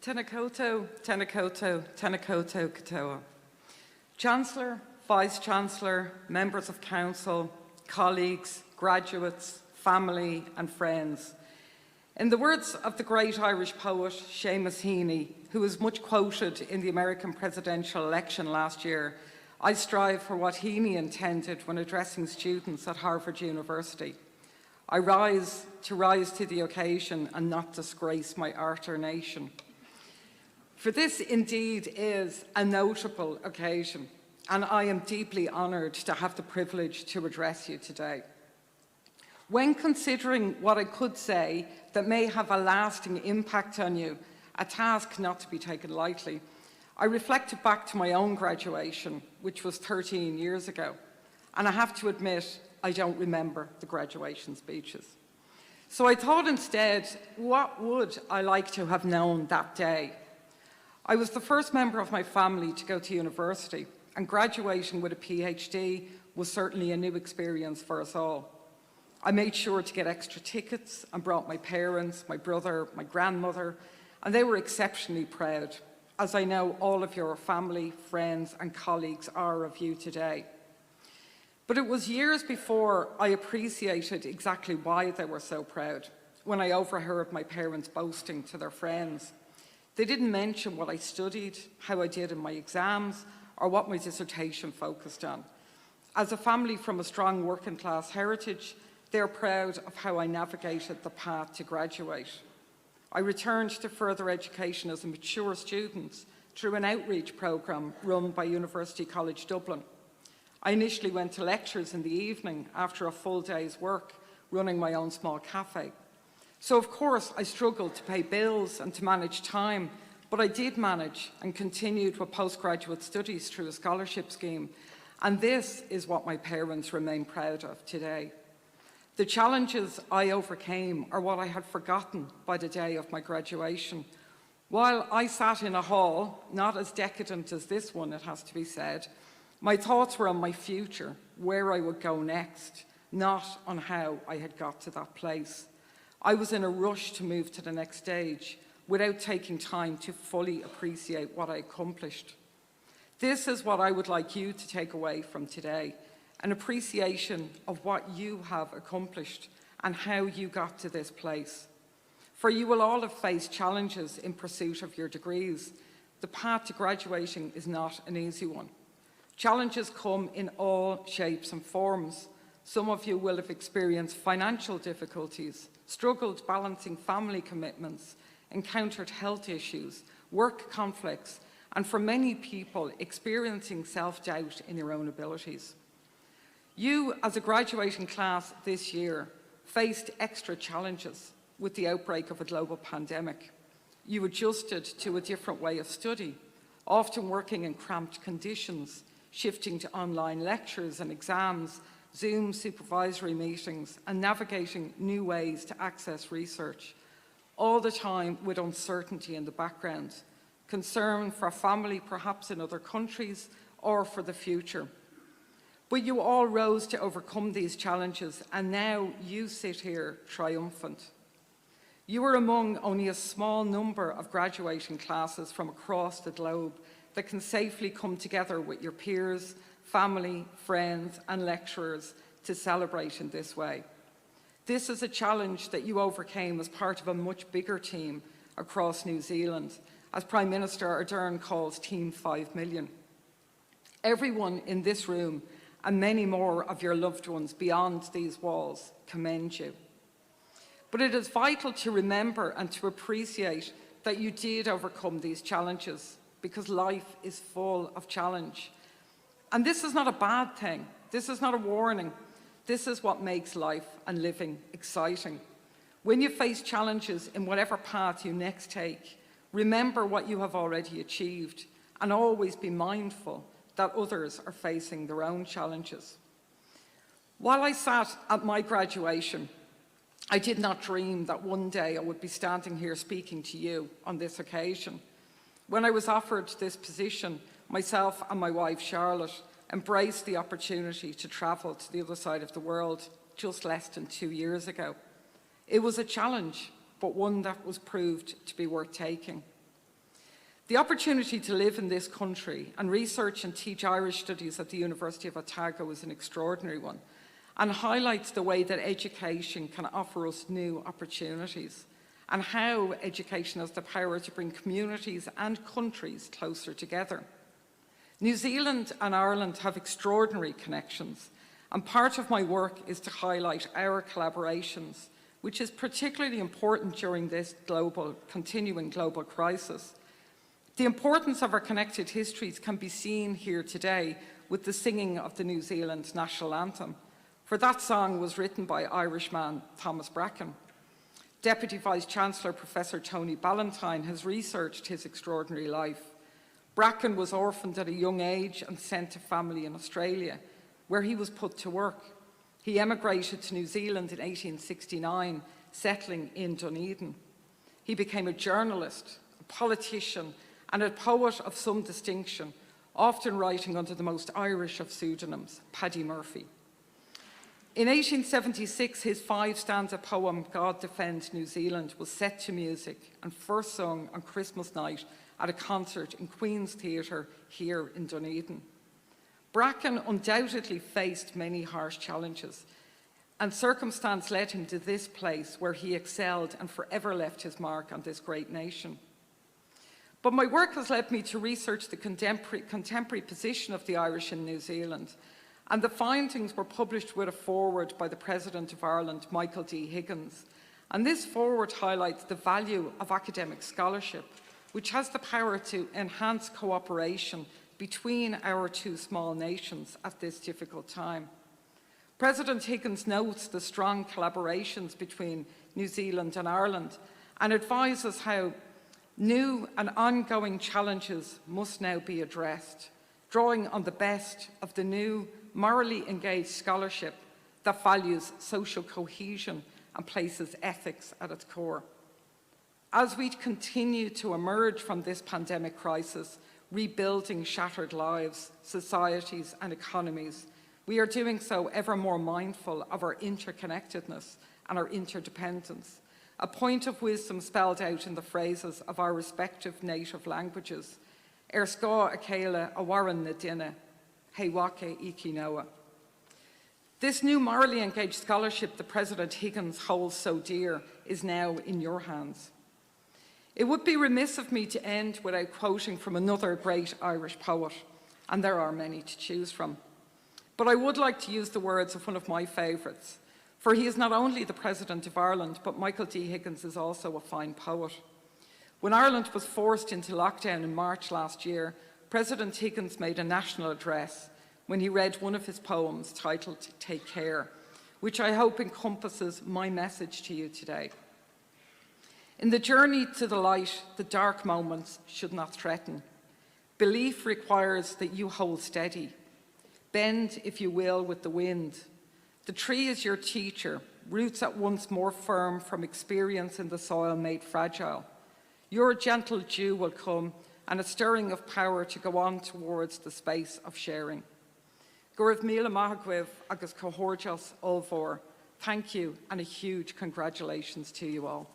Tēnā koutou, tēnā koutou, tēnā koutou katoa. Chancellor, Vice-Chancellor, members of Council, colleagues, graduates, family and friends. In the words of the great Irish poet Seamus Heaney, who was much quoted in the American presidential election last year, I strive for what Heaney intended when addressing students at Harvard University. I rise to the occasion and not disgrace my art or nation. For this indeed is a notable occasion, and I am deeply honoured to have the privilege to address you today. When considering what I could say that may have a lasting impact on you, a task not to be taken lightly, I reflected back to my own graduation, which was 13 years ago, and I have to admit, I don't remember the graduation speeches. So I thought instead, what would I like to have known that day? I was the first member of my family to go to university, and graduating with a PhD was certainly a new experience for us all. I made sure to get extra tickets and brought my parents, my brother, my grandmother, and they were exceptionally proud, as I know all of your family, friends, and colleagues are of you today. But it was years before I appreciated exactly why they were so proud, when I overheard my parents boasting to their friends. They didn't mention what I studied, how I did in my exams, or what my dissertation focused on. As a family from a strong working class heritage, they're proud of how I navigated the path to graduate. I returned to further education as a mature student through an outreach programme run by University College Dublin. I initially went to lectures in the evening after a full day's work, running my own small cafe. So of course I struggled to pay bills and to manage time, but I did manage and continued with postgraduate studies through a scholarship scheme, and this is what my parents remain proud of today. The challenges I overcame are what I had forgotten by the day of my graduation. While I sat in a hall, not as decadent as this one, it has to be said, my thoughts were on my future, where I would go next, not on how I had got to that place. I was in a rush to move to the next stage without taking time to fully appreciate what I accomplished. This is what I would like you to take away from today, an appreciation of what you have accomplished and how you got to this place. For you will all have faced challenges in pursuit of your degrees. The path to graduating is not an easy one. Challenges come in all shapes and forms. Some of you will have experienced financial difficulties, struggled balancing family commitments, encountered health issues, work conflicts, and for many people, experiencing self-doubt in your own abilities. You, as a graduating class this year, faced extra challenges with the outbreak of a global pandemic. You adjusted to a different way of study, often working in cramped conditions, shifting to online lectures and exams, Zoom supervisory meetings, and navigating new ways to access research, all the time with uncertainty in the background, concern for family perhaps in other countries or for the future. But you all rose to overcome these challenges, and now you sit here triumphant. You are among only a small number of graduating classes from across the globe that can safely come together with your peers, family, friends, and lecturers to celebrate in this way. This is a challenge that you overcame as part of a much bigger team across New Zealand, as Prime Minister Ardern calls Team 5 Million. Everyone in this room and many more of your loved ones beyond these walls commend you. But it is vital to remember and to appreciate that you did overcome these challenges, because life is full of challenge. And this is not a bad thing. This is not a warning. This is what makes life and living exciting. When you face challenges in whatever path you next take, remember what you have already achieved and always be mindful that others are facing their own challenges. While I sat at my graduation, I did not dream that one day I would be standing here speaking to you on this occasion. When I was offered this position, myself and my wife Charlotte embraced the opportunity to travel to the other side of the world just less than 2 years ago. It was a challenge, but one that was proved to be worth taking. The opportunity to live in this country and research and teach Irish studies at the University of Otago is an extraordinary one and highlights the way that education can offer us new opportunities and how education has the power to bring communities and countries closer together. New Zealand and Ireland have extraordinary connections, and part of my work is to highlight our collaborations, which is particularly important during this continuing global crisis. The importance of our connected histories can be seen here today with the singing of the New Zealand national anthem, for that song was written by Irishman Thomas Bracken. Deputy Vice-Chancellor Professor Tony Ballantyne has researched his extraordinary life. Bracken was orphaned at a young age and sent to family in Australia, where he was put to work. He emigrated to New Zealand in 1869, settling in Dunedin. He became a journalist, a politician, and a poet of some distinction, often writing under the most Irish of pseudonyms, Paddy Murphy. In 1876, his 5-stanza poem, God Defend New Zealand, was set to music and first sung on Christmas night at a concert in Queen's Theatre here in Dunedin. Bracken undoubtedly faced many harsh challenges, and circumstance led him to this place where he excelled and forever left his mark on this great nation. But my work has led me to research the contemporary position of the Irish in New Zealand, and the findings were published with a foreword by the President of Ireland, Michael D. Higgins. And this foreword highlights the value of academic scholarship, which has the power to enhance cooperation between our two small nations at this difficult time. President Higgins notes the strong collaborations between New Zealand and Ireland and advises how new and ongoing challenges must now be addressed, drawing on the best of the new morally engaged scholarship that values social cohesion and places ethics at its core. As we continue to emerge from this pandemic crisis, rebuilding shattered lives, societies, and economies, we are doing so ever more mindful of our interconnectedness and our interdependence, a point of wisdom spelled out in the phrases of our respective native languages, Er Ská Acéile Awaran Nadina, He Wake Iki Noa. This new morally engaged scholarship that President Higgins holds so dear is now in your hands. It would be remiss of me to end without quoting from another great Irish poet, and there are many to choose from. But I would like to use the words of one of my favourites, for he is not only the President of Ireland, but Michael D. Higgins is also a fine poet. When Ireland was forced into lockdown in March last year, President Higgins made a national address when he read one of his poems titled Take Care, which I hope encompasses my message to you today. In the journey to the light, the dark moments should not threaten. Belief requires that you hold steady. Bend, if you will, with the wind. The tree is your teacher, roots at once more firm from experience in the soil made fragile. Your gentle dew will come, and a stirring of power to go on towards the space of sharing. Gurv Míle Maithagh agus Cohorjas Olvor. Thank you, and a huge congratulations to you all.